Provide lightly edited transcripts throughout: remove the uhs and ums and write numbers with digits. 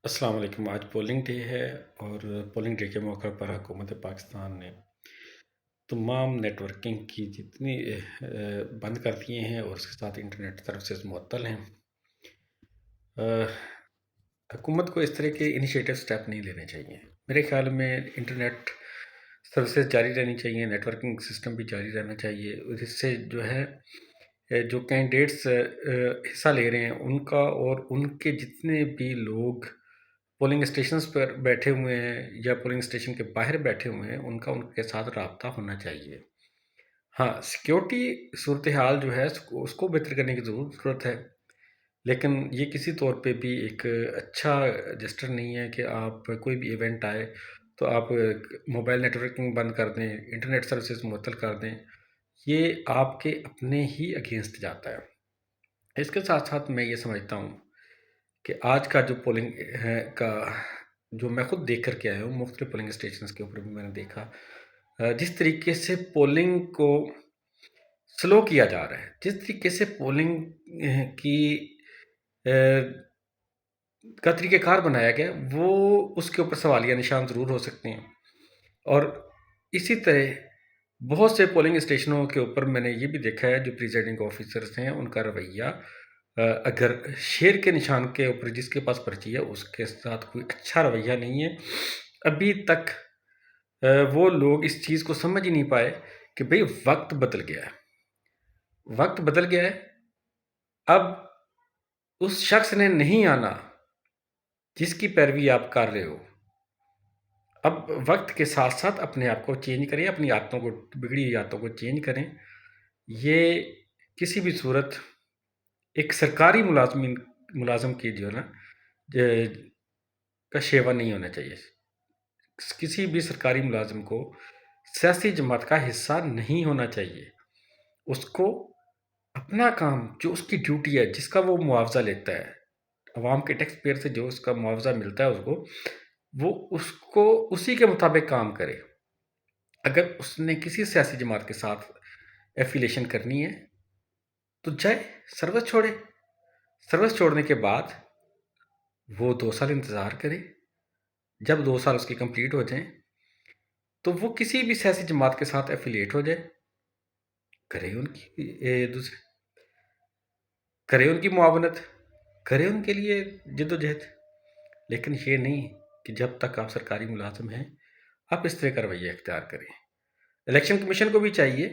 السلام علیکم۔ آج پولنگ ڈے ہے اور پولنگ ڈے کے موقع پر حکومت پاکستان نے تمام نیٹ ورکنگ کی جتنی بند کر دیے ہیں اور اس کے ساتھ انٹرنیٹ سروسز معطل ہیں۔ حکومت کو اس طرح کے انیشیٹو سٹیپ نہیں لینے چاہیے۔ میرے خیال میں انٹرنیٹ سروسز جاری رہنی چاہیے، نیٹ ورکنگ سسٹم بھی جاری رہنا چاہیے، اور اس سے جو ہے جو کینڈیڈیٹس حصہ لے رہے ہیں ان کا اور ان کے جتنے بھی لوگ پولنگ اسٹیشنز پر بیٹھے ہوئے ہیں یا پولنگ اسٹیشن کے باہر بیٹھے ہوئے ہیں ان کا ان کے ساتھ رابطہ ہونا چاہیے۔ ہاں، سیکیورٹی صورتحال جو ہے اس کو بہتر کرنے کی ضرورت ہے، لیکن یہ کسی طور پہ بھی ایک اچھا جسٹر نہیں ہے کہ آپ کوئی بھی ایونٹ آئے تو آپ موبائل نیٹ ورکنگ بند کر دیں، انٹرنیٹ سروسز معطل کر دیں۔ یہ آپ کے اپنے ہی اگینسٹ جاتا ہے۔ اس کے ساتھ ساتھ میں یہ سمجھتا ہوں کہ آج کا جو پولنگ ہے کا جو میں خود دیکھ کر کے آیا ہوں، مختلف پولنگ اسٹیشنز کے اوپر بھی میں نے دیکھا جس طریقے سے پولنگ کو سلو کیا جا رہا ہے، جس طریقے سے پولنگ کی کا طریقہ کار بنایا گیا، وہ اس کے اوپر سوالیہ نشان ضرور ہو سکتے ہیں۔ اور اسی طرح بہت سے پولنگ اسٹیشنوں کے اوپر میں نے یہ بھی دیکھا ہے جو پریزائڈنگ آفیسرز ہیں ان کا رویہ اگر شیر کے نشان کے اوپر جس کے پاس پرچی ہے اس کے ساتھ کوئی اچھا رویہ نہیں ہے۔ ابھی تک وہ لوگ اس چیز کو سمجھ ہی نہیں پائے کہ بھئی وقت بدل گیا ہے، وقت بدل گیا ہے، اب اس شخص نے نہیں آنا جس کی پیروی آپ کر رہے ہو۔ اب وقت کے ساتھ ساتھ اپنے آپ کو چینج کریں، اپنی عادتوں کو، بگڑی ہوئی عادتوں کو چینج کریں۔ یہ کسی بھی صورت ایک سرکاری ملازم کی جو ہے نا کا شیوا نہیں ہونا چاہیے۔ کسی بھی سرکاری ملازم کو سیاسی جماعت کا حصہ نہیں ہونا چاہیے۔ اس کو اپنا کام جو اس کی ڈیوٹی ہے، جس کا وہ معاوضہ لیتا ہے، عوام کے ٹیکس پیئر سے جو اس کا معاوضہ ملتا ہے وہ اس کو اسی کے مطابق کام کرے۔ اگر اس نے کسی سیاسی جماعت کے ساتھ ایفیلیشن کرنی ہے تو جائے سروس چھوڑے، سروس چھوڑنے کے بعد وہ 2 سال انتظار کرے۔ جب 2 سال اس کی کمپلیٹ ہو جائیں تو وہ کسی بھی سیاسی جماعت کے ساتھ ایفیلیٹ ہو جائے، کرے ان کی معاونت، کرے ان کے لیے جد و جہد، لیکن یہ نہیں کہ جب تک آپ سرکاری ملازم ہیں آپ اس طرح کا رویہ اختیار کریں۔ الیکشن کمیشن کو بھی چاہیے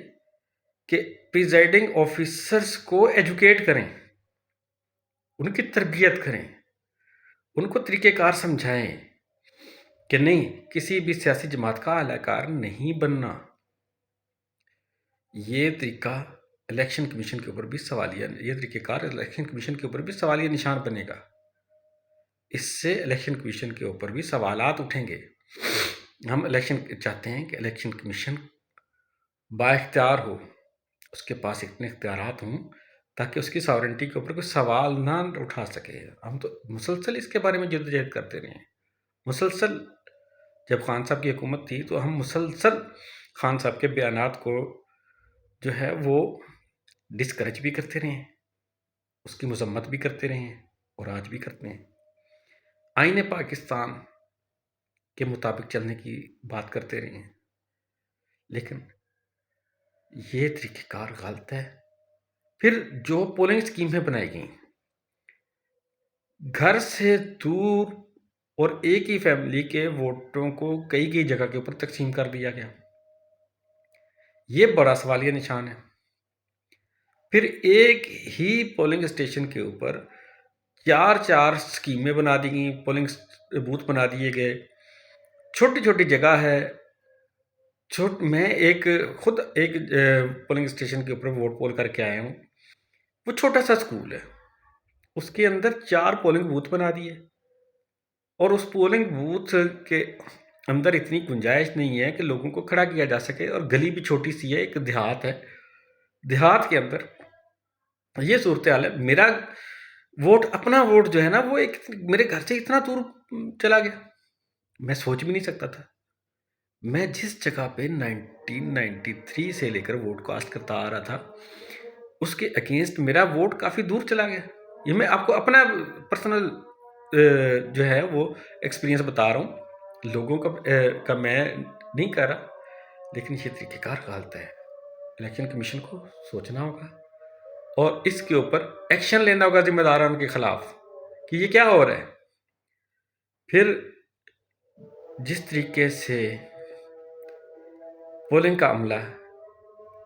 کہ پریزائڈنگ آفیسرز کو ایجوکیٹ کریں، ان کی تربیت کریں، ان کو طریقہ کار سمجھائیں کہ نہیں کسی بھی سیاسی جماعت کا اعلی کار نہیں بننا۔ یہ طریقہ الیکشن کمیشن کے اوپر بھی یہ طریقہ کار الیکشن کمیشن کے اوپر بھی سوالیہ نشان بنے گا۔ اس سے الیکشن کمیشن کے اوپر بھی سوالات اٹھیں گے۔ ہم چاہتے ہیں کہ الیکشن کمیشن با اختیار ہو، اس کے پاس اتنے اختیارات ہوں تاکہ اس کی ساورنٹی کے اوپر کوئی سوال نہ اٹھا سکے۔ ہم تو مسلسل اس کے بارے میں جدوجہد کرتے رہے ہیں، مسلسل۔ جب خان صاحب کی حکومت تھی تو ہم مسلسل خان صاحب کے بیانات کو جو ہے وہ ڈسکریج بھی کرتے رہے ہیں، اس کی مذمت بھی کرتے رہے ہیں اور آج بھی کرتے ہیں۔ آئین پاکستان کے مطابق چلنے کی بات کرتے رہے ہیں، لیکن یہ طریقہ کار غلط ہے۔ پھر جو پولنگ اسکیمیں بنائی گئیں، گھر سے دور اور ایک ہی فیملی کے ووٹوں کو کئی جگہ کے اوپر تقسیم کر دیا گیا، یہ بڑا سوالیہ نشان ہے۔ پھر ایک ہی پولنگ اسٹیشن کے اوپر 4 اسکیمیں بنا دی گئیں، پولنگ بوتھ بنا دیے گئے، چھوٹی چھوٹی جگہ ہے۔ میں خود ایک پولنگ اسٹیشن کے اوپر ووٹ پول کر کے آیا ہوں، وہ چھوٹا سا اسکول ہے، اس کے اندر 4 پولنگ بوتھ بنا دیے، اور اس پولنگ بوتھ کے اندر اتنی گنجائش نہیں ہے کہ لوگوں کو کھڑا کیا جا سکے، اور گلی بھی چھوٹی سی ہے، ایک دیہات ہے، دیہات کے اندر یہ صورتحال ہے۔ میرا اپنا ووٹ جو ہے نا وہ میرے گھر سے اتنا دور چلا گیا، میں سوچ بھی نہیں سکتا تھا۔ میں جس جگہ پہ 1993 سے لے کر ووٹ کاسٹ کرتا آ رہا تھا اس کے اگینسٹ میرا ووٹ کافی دور چلا گیا۔ یہ میں آپ کو اپنا پرسنل جو ہے وہ ایکسپیرینس بتا رہا ہوں، لوگوں کا میں نہیں کر رہا، لیکن یہ طریقہ کار غلط ہے۔ الیکشن کمیشن کو سوچنا ہوگا اور اس کے اوپر ایکشن لینا ہوگا ذمہ داران کے خلاف کہ یہ کیا ہو رہا ہے۔ پھر جس طریقے سے پولنگ کا عملہ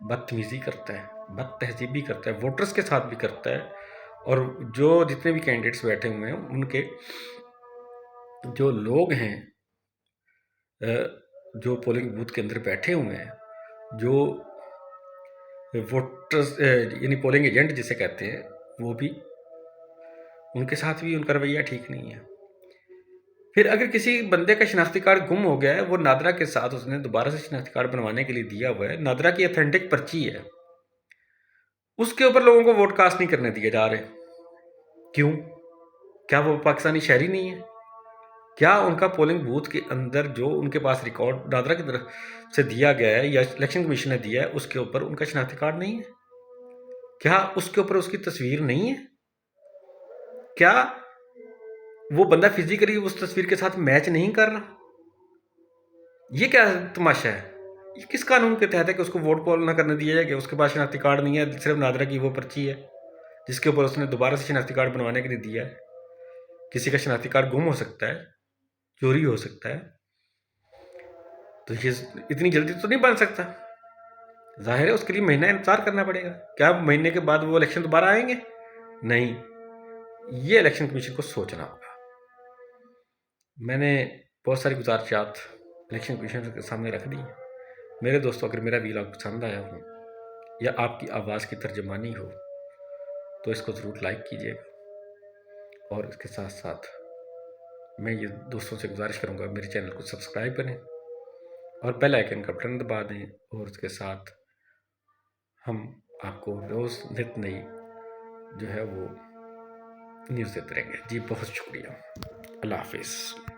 بدتمیزی کرتا ہے، بد تہذیبی کرتا ہے، ووٹرز کے ساتھ بھی کرتا ہے، اور جو جتنے بھی کینڈیڈیٹس بیٹھے ہوئے ہیں ان کے جو لوگ ہیں جو پولنگ بوتھ کے اندر بیٹھے ہوئے ہیں، جو ووٹرز یعنی پولنگ ایجنٹ جسے کہتے ہیں، وہ بھی ان کے ساتھ بھی ان کا رویہ ٹھیک نہیں ہے۔ پھر اگر کسی بندے کا شناختی کارڈ گم ہو گیا ہے، وہ نادرا کے ساتھ اس نے دوبارہ سے شناختی کارڈ بنوانے کے لیے دیا ہوا ہے، نادرا کی اتھینٹک پرچی ہے، اس کے اوپر لوگوں کو ووٹ کاسٹ نہیں کرنے دیے جا رہے۔ کیوں؟ کیا وہ پاکستانی شہری نہیں ہے؟ کیا ان کا پولنگ بوتھ کے اندر جو ان کے پاس ریکارڈ نادرا کی طرف سے دیا گیا ہے یا الیکشن کمیشن نے دیا ہے، اس کے اوپر ان کا شناختی کارڈ نہیں ہے؟ کیا اس کے اوپر اس کی تصویر نہیں ہے؟ کیا وہ بندہ فزیکلی اس تصویر کے ساتھ میچ نہیں کر رہا؟ یہ کیا تماشا ہے؟ یہ کس قانون کے تحت ہے کہ اس کو ووٹ پول نہ کرنے دیا جائے کہ اس کے پاس شناختی کارڈ نہیں ہے، صرف نادرا کی وہ پرچی ہے جس کے اوپر اس نے دوبارہ سے شناختی کارڈ بنوانے کے لیے دیا ہے؟ کسی کا شناختی کارڈ گم ہو سکتا ہے، چوری ہو سکتا ہے، تو یہ اتنی جلدی تو نہیں بن سکتا۔ ظاہر ہے اس کے لیے مہینہ انتظار کرنا پڑے گا۔ کیا مہینے کے بعد وہ الیکشن دوبارہ آئیں گے؟ نہیں، یہ الیکشن کمیشن کو سوچنا ہوگا۔ میں نے بہت ساری گزارشات الیکشن کمیشن کے سامنے رکھ دی ہیں۔ میرے دوستوں، اگر میرا ویلاگ پسند آیا ہو یا آپ کی آواز کی ترجمانی ہو تو اس کو ضرور لائک کیجیے گا، اور اس کے ساتھ ساتھ میں یہ دوستوں سے گزارش کروں گا میرے چینل کو سبسکرائب کریں اور بیل آئیکن کا بٹن دبا دیں، اور اس کے ساتھ ہم آپ کو روز نت نئی جو ہے وہ نیوز دیتے رہیں گے۔ جی بہت شکریہ، اللہ حافظ۔